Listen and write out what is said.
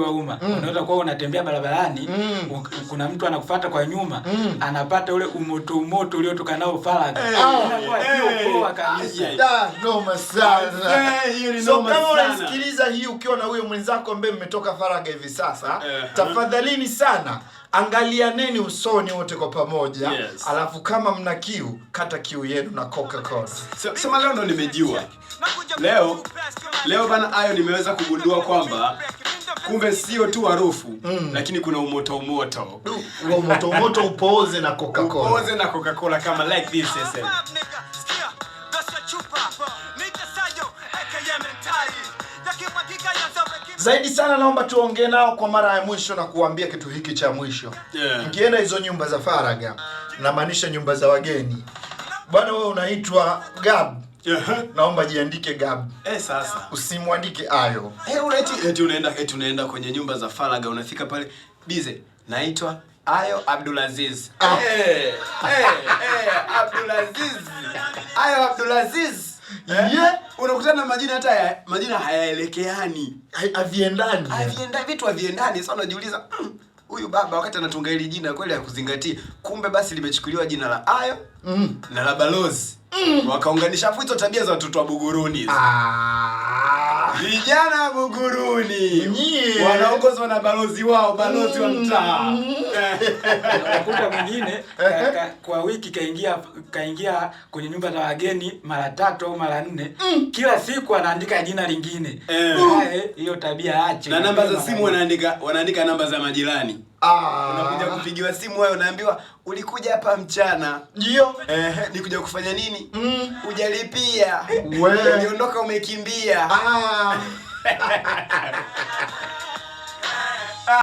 wa umma. Unaweza kuwa unatembea barabarani, kuna mtu anakufuata kwa nyuma, anapata ule umoto uliotokana nao Faraga. Inakuwa sio poa kabisa. Noma sana. So kama unasikiliza hii ukiwa na huyo mwenzako ambaye mmetoka Faraga hivi sasa, tafadhalini sana angalianeni usoni wote kwa pamoja. Alafu kama mna kiu, kata kiu yenu na Coca-Cola. Sema leo ndo nimejua. Leo bana Ayo nimeweza kugundua kwamba kumbe sio tu harufu, lakini kuna umoto. Umoto upoze na Coca-Cola. Upoze na Coca-Cola kama like this SM. Zaidi sana naomba tuongee nao kwa mara ya mwisho na kuambia kitu hiki cha mwisho. Mkienda hizo nyumba za Faraga, na maanisha nyumba za wageni. Bwana wewe unaitwa Gab. Naomba jiandike Gab. Sasa usimwandike Ayo. Unaenda kwenye nyumba za Faraga, unafika pale bize, naitwa Ayo Abdulaziz. Abdulaziz. Ayo Abdulaziz. Unakutana na majina hayaelekeani. Haviendani. Vitu haviendani. Sasa unajiuliza, huyu baba wakati anatunga hili jina kweli hakuzingatia. Kumbe basi limechukuliwa jina la Ayo na la Balozi. Wakaunganisha hizo tabia za watoto wa Buguruni. Vijana wa Buguruni wanaongozwa na balozi wao, balozi wa mtaa. Unakuta mwingine kwa wiki kaingia kwenye nyumba za wageni mara 3 au mara 4. Kila siku anaandika jina lingine. Hiyo tabia ache. Na namba za simu wanaandika namba za majirani. Unakuja kupigiwa simu wewe unaambiwa ulikuja hapa mchana. Ndio. Nikuja kufanya nini? Hujalipia. Wewe uliondoka umekimbia.